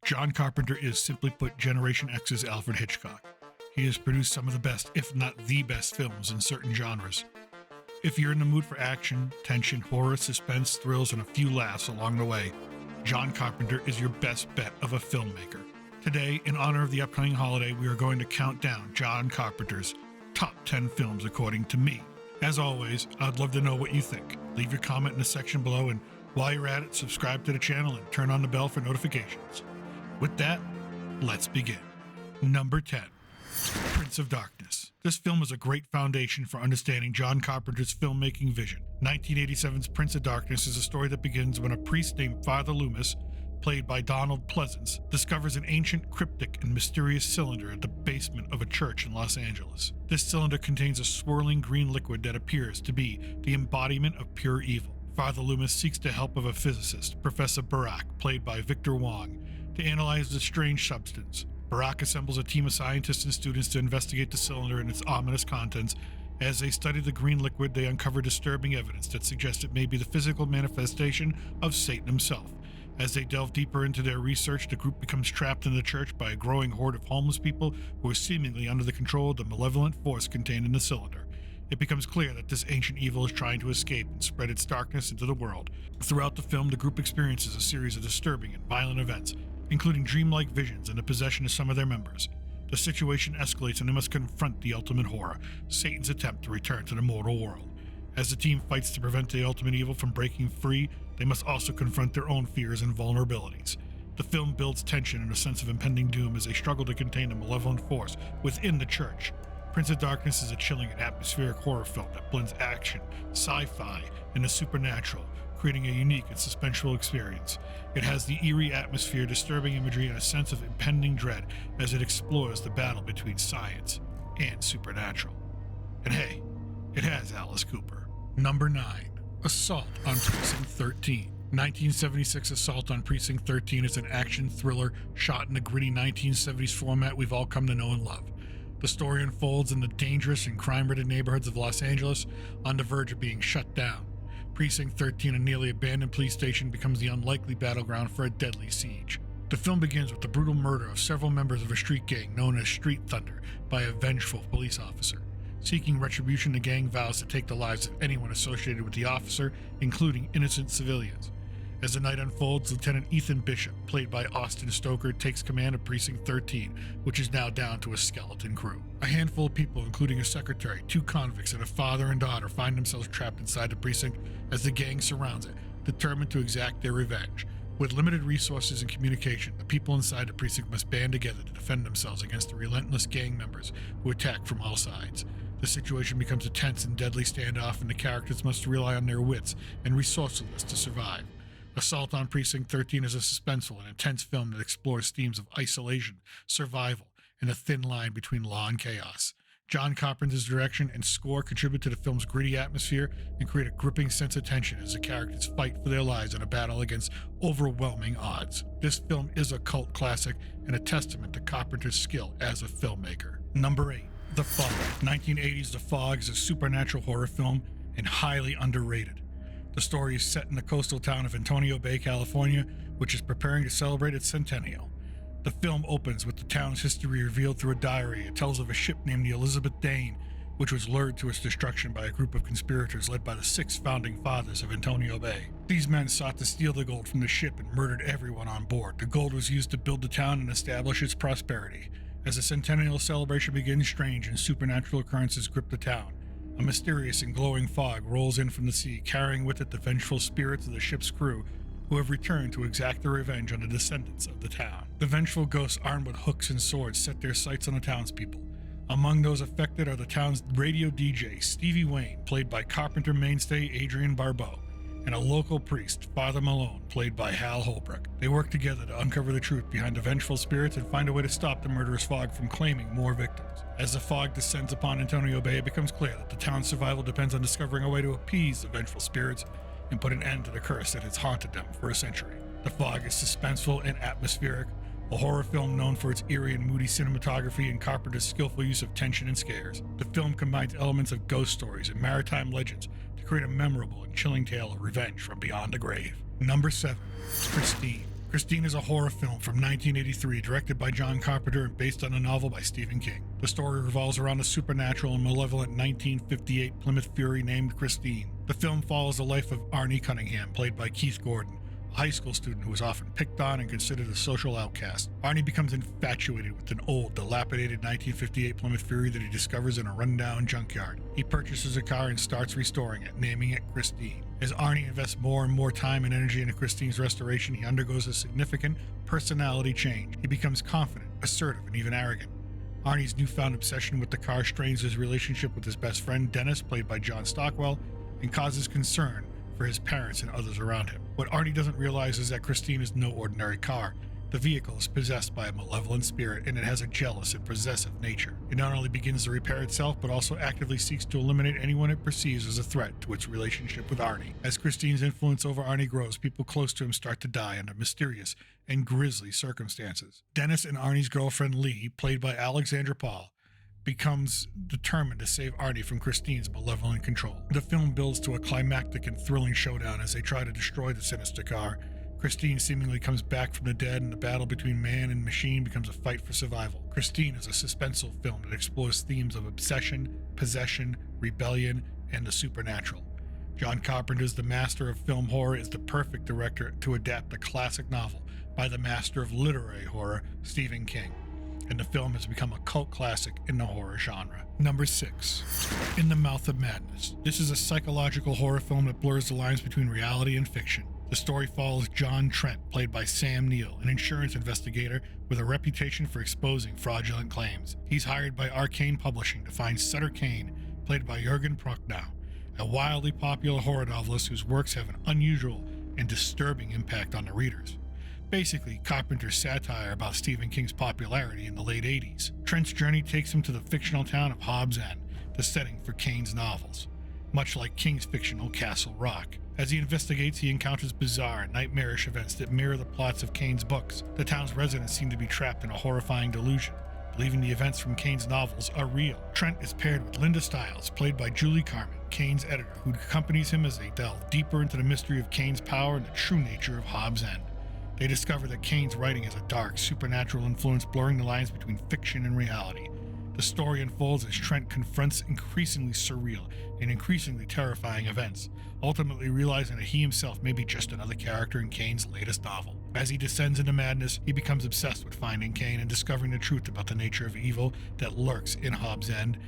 John Carpenter is, simply put, Generation X's Alfred Hitchcock. He has produced some of the best, if not the best, films in certain genres. If you're in the mood for action, tension, horror, suspense, thrills, and a few laughs along the way, John Carpenter is your best bet of a filmmaker. Today, in honor of the upcoming holiday, we are going to count down John Carpenter's top 10 films according to me. As always, I'd love to know what you think. Leave your comment in the section below, and while you're at it, subscribe to the channel and turn on the bell for notifications. With that, let's begin. Number 10, Prince of Darkness. This film is a great foundation for understanding John Carpenter's filmmaking vision. 1987's Prince of Darkness is a story that begins when a priest named Father Loomis, played by Donald Pleasance, discovers an ancient, cryptic, and mysterious cylinder at the basement of a church in Los Angeles. This cylinder contains a swirling green liquid that appears to be the embodiment of pure evil. Father Loomis seeks the help of a physicist, Professor Barak, played by Victor Wong, to analyze the strange substance. Barak assembles a team of scientists and students to investigate the cylinder and its ominous contents. As they study the green liquid, they uncover disturbing evidence that suggests it may be the physical manifestation of Satan himself. As they delve deeper into their research, the group becomes trapped in the church by a growing horde of homeless people who are seemingly under the control of the malevolent force contained in the cylinder. It becomes clear that this ancient evil is trying to escape and spread its darkness into the world. Throughout the film, the group experiences a series of disturbing and violent events, including dreamlike visions and the possession of some of their members. The situation escalates and they must confront the ultimate horror, Satan's attempt to return to the mortal world. As the team fights to prevent the ultimate evil from breaking free, they must also confront their own fears and vulnerabilities. The film builds tension and a sense of impending doom as they struggle to contain the malevolent force within the church. Prince of Darkness is a chilling and atmospheric horror film that blends action, sci-fi, and the supernatural, creating a unique and suspenseful experience. It has the eerie atmosphere, disturbing imagery, and a sense of impending dread as it explores the battle between science and supernatural. And hey, it has Alice Cooper. Number 9, Assault on Precinct 13. 1976 Assault on Precinct 13 is an action thriller shot in the gritty 1970s format we've all come to know and love. The story unfolds in the dangerous and crime-ridden neighborhoods of Los Angeles on the verge of being shut down. Precinct 13, a nearly abandoned police station, becomes the unlikely battleground for a deadly siege. The film begins with the brutal murder of several members of a street gang known as Street Thunder by a vengeful police officer. Seeking retribution, the gang vows to take the lives of anyone associated with the officer, including innocent civilians. As the night unfolds, Lieutenant Ethan Bishop, played by Austin Stoker, takes command of Precinct 13, which is now down to a skeleton crew. A handful of people, including a secretary, 2 convicts, and a father and daughter, find themselves trapped inside the precinct as the gang surrounds it, determined to exact their revenge. With limited resources and communication, the people inside the precinct must band together to defend themselves against the relentless gang members who attack from all sides. The situation becomes a tense and deadly standoff, and the characters must rely on their wits and resourcefulness to survive. Assault on Precinct 13 is a suspenseful and intense film that explores themes of isolation, survival, and the thin line between law and chaos. John Carpenter's direction and score contribute to the film's gritty atmosphere and create a gripping sense of tension as the characters fight for their lives in a battle against overwhelming odds. This film is a cult classic and a testament to Carpenter's skill as a filmmaker. Number 8, The Fog. 1980's The Fog is a supernatural horror film and highly underrated. The story is set in the coastal town of Antonio Bay, California, which is preparing to celebrate its centennial. The film opens with the town's history revealed through a diary. It tells of a ship named the Elizabeth Dane, which was lured to its destruction by a group of conspirators led by the 6 founding fathers of Antonio Bay. These men sought to steal the gold from the ship and murdered everyone on board. The gold was used to build the town and establish its prosperity. As the centennial celebration begins, strange and supernatural occurrences grip the town. A mysterious and glowing fog rolls in from the sea, carrying with it the vengeful spirits of the ship's crew who have returned to exact their revenge on the descendants of the town. The vengeful ghosts armed with hooks and swords set their sights on the townspeople. Among those affected are the town's radio DJ, Stevie Wayne, played by Carpenter mainstay Adrienne Barbeau, and a local priest, Father Malone, played by Hal Holbrook. They work together to uncover the truth behind the vengeful spirits and find a way to stop the murderous fog from claiming more victims. As the fog descends upon Antonio Bay, it becomes clear that the town's survival depends on discovering a way to appease the vengeful spirits and put an end to the curse that has haunted them for a century. The Fog is suspenseful and atmospheric, a horror film known for its eerie and moody cinematography and Carpenter's skillful use of tension and scares. The film combines elements of ghost stories and maritime legends to create a memorable and chilling tale of revenge from beyond the grave. Number 7, Christine. Christine is a horror film from 1983 directed by John Carpenter and based on a novel by Stephen King. The story revolves around a supernatural and malevolent 1958 Plymouth Fury named Christine. The film follows the life of Arnie Cunningham, played by Keith Gordon, a high school student who is often picked on and considered a social outcast. Arnie becomes infatuated with an old, dilapidated 1958 Plymouth Fury that he discovers in a rundown junkyard. He purchases a car and starts restoring it, naming it Christine. As Arnie invests more and more time and energy into Christine's restoration, he undergoes a significant personality change. He becomes confident, assertive, and even arrogant. Arnie's newfound obsession with the car strains his relationship with his best friend, Dennis, played by John Stockwell, and causes concern for his parents and others around him. What Arnie doesn't realize is that Christine is no ordinary car. The vehicle is possessed by a malevolent spirit, and it has a jealous and possessive nature. It not only begins to repair itself, but also actively seeks to eliminate anyone it perceives as a threat to its relationship with Arnie. As Christine's influence over Arnie grows, people close to him start to die under mysterious and grisly circumstances. Dennis and Arnie's girlfriend Lee, played by Alexandra Paul, becomes determined to save Arnie from Christine's malevolent control. The film builds to a climactic and thrilling showdown as they try to destroy the sinister car. Christine seemingly comes back from the dead, and the battle between man and machine becomes a fight for survival. Christine is a suspenseful film that explores themes of obsession, possession, rebellion, and the supernatural. John Carpenter's The Master of Film Horror is the perfect director to adapt a classic novel by the master of literary horror, Stephen King, and the film has become a cult classic in the horror genre. Number 6. In the Mouth of Madness. This is a psychological horror film that blurs the lines between reality and fiction. The story follows John Trent, played by Sam Neill, an insurance investigator with a reputation for exposing fraudulent claims. He's hired by Arcane Publishing to find Sutter Kane, played by Jürgen Prochnow, a wildly popular horror novelist whose works have an unusual and disturbing impact on the readers. Basically, Carpenter's satire about Stephen King's popularity in the late 80s. Trent's journey takes him to the fictional town of Hobbs End, the setting for Kane's novels, much like King's fictional Castle Rock. As he investigates, he encounters bizarre and nightmarish events that mirror the plots of Kane's books. The town's residents seem to be trapped in a horrifying delusion, believing the events from Kane's novels are real. Trent is paired with Linda Stiles, played by Julie Carmen, Kane's editor, who accompanies him as they delve deeper into the mystery of Kane's power and the true nature of Hobbs End. They discover that Kane's writing has a dark, supernatural influence, blurring the lines between fiction and reality. The story unfolds as Trent confronts increasingly surreal and increasingly terrifying events, ultimately realizing that he himself may be just another character in Kane's latest novel. As he descends into madness, he becomes obsessed with finding Kane and discovering the truth about the nature of evil that lurks in Hobbs End.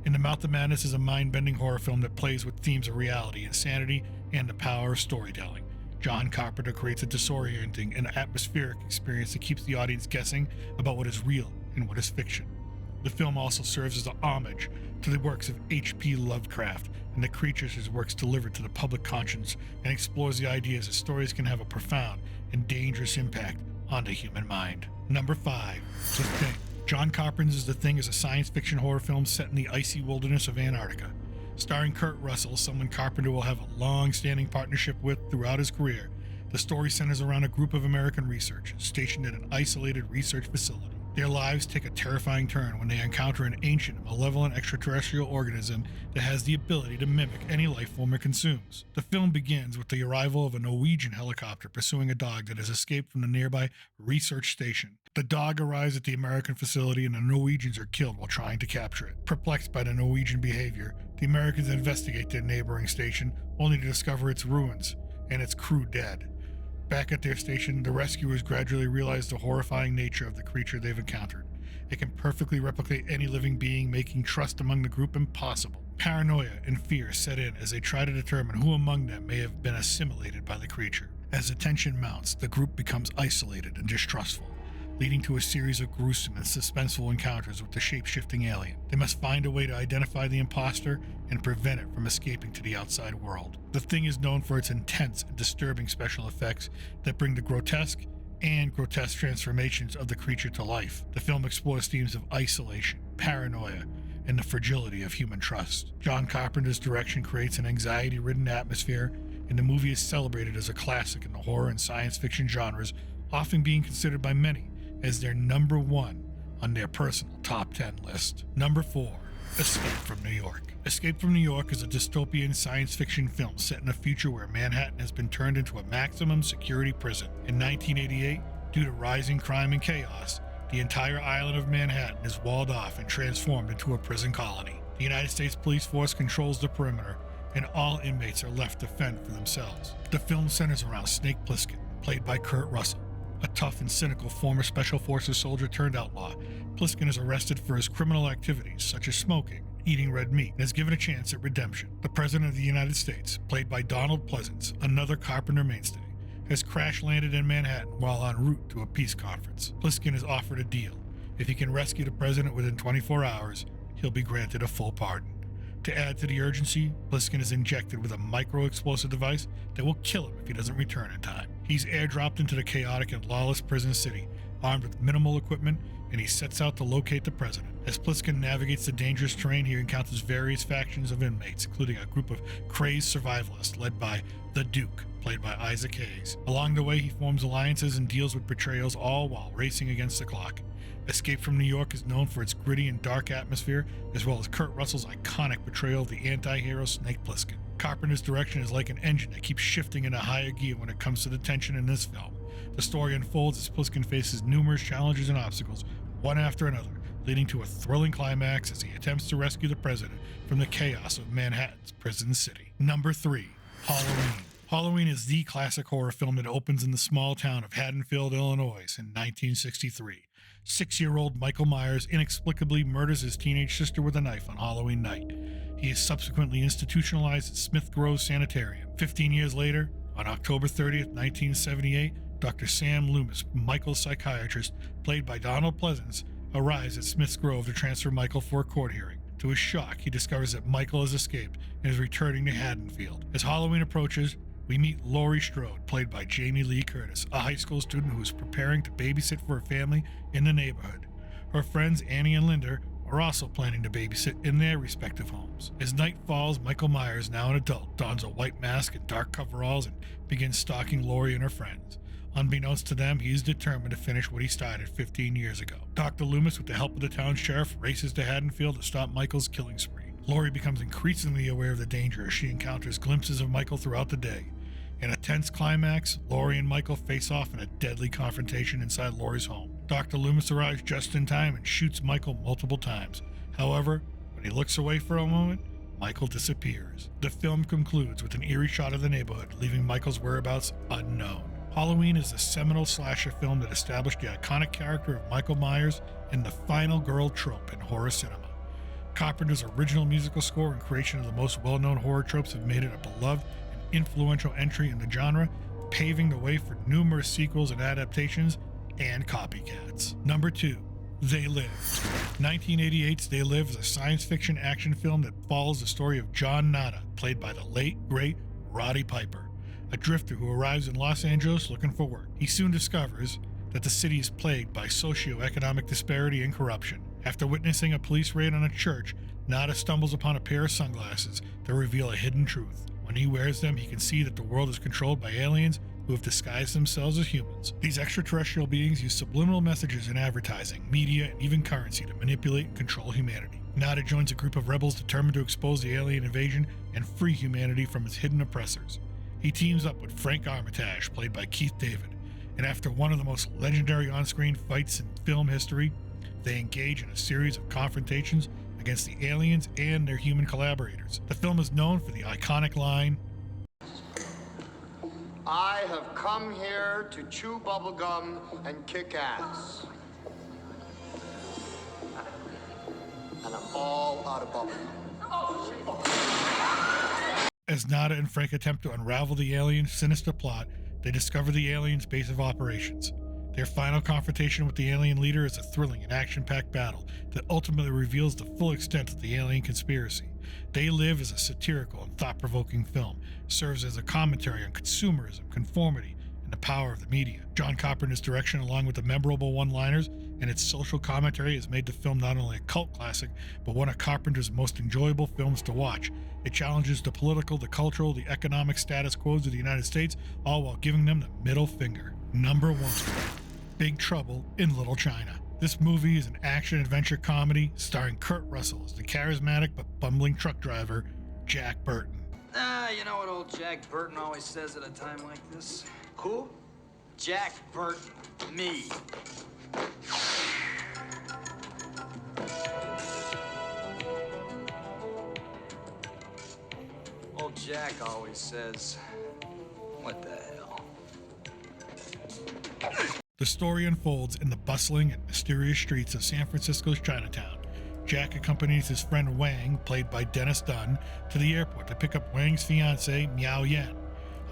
In the Mouth of Madness is a mind-bending horror film that plays with themes of reality, insanity, and the power of storytelling. John Carpenter creates a disorienting and atmospheric experience that keeps the audience guessing about what is real and what is fiction. The film also serves as an homage to the works of H.P. Lovecraft and the creatures his works delivered to the public conscience, and explores the ideas that stories can have a profound and dangerous impact on the human mind. Number 5. The Thing. John Carpenter's The Thing is a science fiction horror film set in the icy wilderness of Antarctica. Starring Kurtrussell, someone Carpenter will have a long-standing partnership with throughout his career. The story centers around a group of American researchers stationed at an isolated research facility. Their lives take a terrifying turn when they encounter an ancient, malevolent extraterrestrial organism that has the ability to mimic any life form it consumes. The film begins with the arrival of a Norwegian helicopter pursuing a dog that has escaped from the nearby research station. The dog arrives at the American facility and the Norwegians are killed while trying to capture it. Perplexed by the Norwegian behavior, the Americans investigate their neighboring station, only to discover its ruins and its crew dead. Back at their station, the rescuers gradually realize the horrifying nature of the creature they've encountered. It can perfectly replicate any living being, making trust among the group impossible. Paranoia and fear set in as they try to determine who among them may have been assimilated by the creature. As the tension mounts, the group becomes isolated and distrustful, leading to a series of gruesome and suspenseful encounters with the shape-shifting alien. They must find a way to identify the imposter and prevent it from escaping to the outside world. The Thing is known for its intense and disturbing special effects that bring the grotesque and grotesque transformations of the creature to life. The film explores themes of isolation, paranoia, and the fragility of human trust. John Carpenter's direction creates an anxiety-ridden atmosphere, and the movie is celebrated as a classic in the horror and science fiction genres, often being considered by many as their number 1 on their personal top 10 list. Number 4. Escape from New York. Escape from New York is a dystopian science fiction film set in a future where Manhattan has been turned into a maximum security prison. In 1988, due to rising crime and chaos, the entire island of Manhattan is walled off and transformed into a prison colony. The United States police force controls the perimeter, and all inmates are left to fend for themselves. The film centers around Snake Plissken, played by Kurtrussell, a tough and cynical former Special Forces soldier turned outlaw. Plissken is arrested for his criminal activities, such as smoking, eating red meat, and is given a chance at redemption. The President of the United States, played by Donald Pleasance, another Carpenter mainstay, has crash-landed in Manhattan while en route to a peace conference. Plissken is offered a deal. If he can rescue the president within 24 hours, he'll be granted a full pardon. To add to the urgency, Plissken is injected with a micro-explosive device that will kill him if he doesn't return in time. He's airdropped into the chaotic and lawless prison city, armed with minimal equipment, and he sets out to locate the president. As Plissken navigates the dangerous terrain, he encounters various factions of inmates, including a group of crazed survivalists led by the Duke, played by Isaac Hayes. Along the way, he forms alliances and deals with betrayals, all while racing against the clock. Escape from New York is known for its gritty and dark atmosphere, as well as Kurt Russell's iconic portrayal of the anti-hero Snake Plissken. Carpenter's direction is like an engine that keeps shifting into higher gear when it comes to the tension in this film. The story unfolds as Plissken faces numerous challenges and obstacles, one after another, leading to a thrilling climax as he attempts to rescue the president from the chaos of Manhattan's prison city. Number 3. Halloween. Halloween is the classic horror film that opens in the small town of Haddonfield, Illinois in 1963. 6-year-old Michael Myers inexplicably murders his teenage sister with a knife on Halloween night. He is subsequently institutionalized at Smith Grove Sanitarium. 15 years later, on October 30th, 1978, Dr. Sam Loomis, Michael's psychiatrist, played by Donald Pleasance, arrives at Smith's Grove to transfer Michael for a court hearing. To his shock, he discovers that Michael has escaped and is returning to Haddonfield. As Halloween approaches, we meet Laurie Strode, played by Jamieleecurtis, a high school student who is preparing to babysit for a family in the neighborhood. Her friends Annie and Linda are also planning to babysit in their respective homes. As night falls, Michael Myers, now an adult, dons a white mask and dark coveralls and begins stalking Laurie and her friends. Unbeknownst to them, he is determined to finish what he started 15 years ago. Dr. Loomis, with the help of the town sheriff, races to Haddonfield to stop Michael's killing spree. Laurie becomes increasingly aware of the danger as she encounters glimpses of Michael throughout the day. In a tense climax, Laurie and Michael face off in a deadly confrontation inside Laurie's home. Dr. Loomis arrives just in time and shoots Michael multiple times. However, when he looks away for a moment, Michael disappears. The film concludes with an eerie shot of the neighborhood, leaving Michael's whereabouts unknown. Halloween is a seminal slasher film that established the iconic character of Michael Myers and the final girl trope in horror cinema. Carpenter's original musical score and creation of the most well-known horror tropes have made it a beloved and influential entry in the genre, paving the way for numerous sequels and adaptations and copycats. Number 2. They Live. 1988's They Live is a science fiction action film that follows the story of John Nada, played by the late, great Roddypiper, a drifter who arrives in Los Angeles looking for work. He soon discovers that the city is plagued by socio-economic disparity and corruption. After witnessing a police raid on a church, Nada stumbles upon a pair of sunglasses that reveal a hidden truth. When he wears them, he can see that the world is controlled by aliens who have disguised themselves as humans. These extraterrestrial beings use subliminal messages in advertising, media, and even currency to manipulate and control humanity. Nada joins a group of rebels determined to expose the alien invasion and free humanity from its hidden oppressors. He teams up with Frank Armitage, played by Keith David, and after one of the most legendary on-screen fights in film history, they engage in a series of confrontations against the aliens and their human collaborators. The film is known for the iconic line, "I have come here to chew bubblegum and kick ass. And I'm all out of bubblegum." As Nada and Frank attempt to unravel the alien's sinister plot, they discover the alien's base of operations. Their final confrontation with the alien leader is a thrilling and action-packed battle that ultimately reveals the full extent of the alien conspiracy. They Live is a satirical and thought-provoking film, serves as a commentary on consumerism, conformity, and the power of the media. John Carpenter's direction, along with the memorable one-liners and its social commentary, has made the film not only a cult classic, but one of Carpenter's most enjoyable films to watch. It challenges the political, the cultural, the economic status quos of the United States, all while giving them the middle finger. Number 1. Big Trouble in Little China. This movie is an action-adventure comedy starring Kurt Russell as the charismatic but bumbling truck driver, Jack Burton. You know what old Jack Burton always says at a time like this? Who? Jack Burton. Me. Old Jack always says, what the hell? The story unfolds in the bustling and mysterious streets of San Francisco's Chinatown. Jack accompanies his friend Wang, played by Dennis Dunn, to the airport to pick up Wang's fiancée, Miao Yan.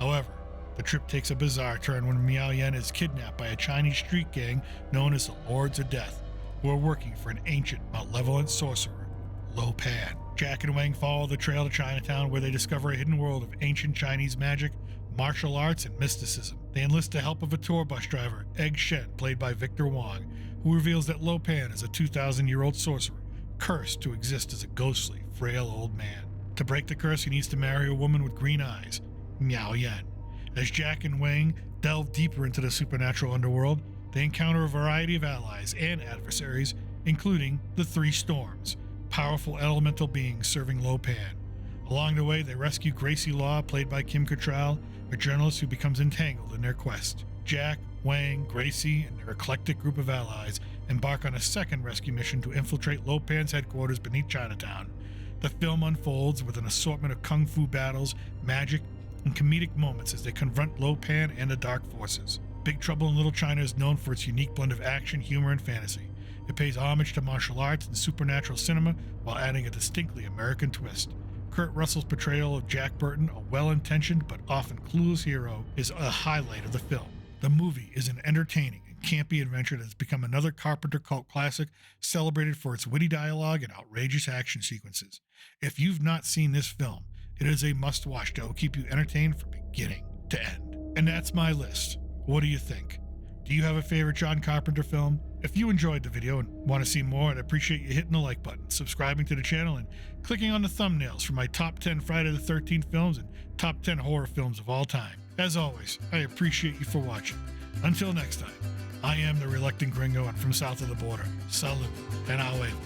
However, the trip takes a bizarre turn when Miao Yan is kidnapped by a Chinese street gang known as the Lords of Death, who are working for an ancient, malevolent sorcerer, Lo Pan. Jack and Wang follow the trail to Chinatown, where they discover a hidden world of ancient Chinese magic, martial arts, and mysticism. They enlist the help of a tour bus driver, Egg Shen, played by Victor Wong, who reveals that Lo Pan is a 2,000-year-old sorcerer, cursed to exist as a ghostly, frail old man. To break the curse, he needs to marry a woman with green eyes, Miao Yan. As Jack and Wang delve deeper into the supernatural underworld, they encounter a variety of allies and adversaries, including the Three Storms, powerful elemental beings serving Lo Pan. Along the way, they rescue Gracie Law, played by Kim Cattrall, a journalist who becomes entangled in their quest. Jack, Wang, Gracie, and their eclectic group of allies embark on a second rescue mission to infiltrate Lo Pan's headquarters beneath Chinatown. The film unfolds with an assortment of kung fu battles, magic, and comedic moments as they confront Lo Pan and the Dark Forces. Big Trouble in Little China is known for its unique blend of action, humor, and fantasy. It pays homage to martial arts and supernatural cinema while adding a distinctly American twist. Kurt Russell's portrayal of Jack Burton, a well-intentioned but often clueless hero, is a highlight of the film. The movie is an entertaining and campy adventure that has become another Carpenter cult classic, celebrated for its witty dialogue and outrageous action sequences. If you've not seen this film, it is a must-watch that will keep you entertained from beginning to end. And that's my list. What do you think? Do you have a favorite John Carpenter film? If you enjoyed the video and want to see more, I'd appreciate you hitting the like button, subscribing to the channel, and clicking on the thumbnails for my top 10 Friday the 13th films and top 10 horror films of all time. As always, I appreciate you for watching. Until next time, I am the Reluctant Gringo, and from south of the border, salud and Huevo.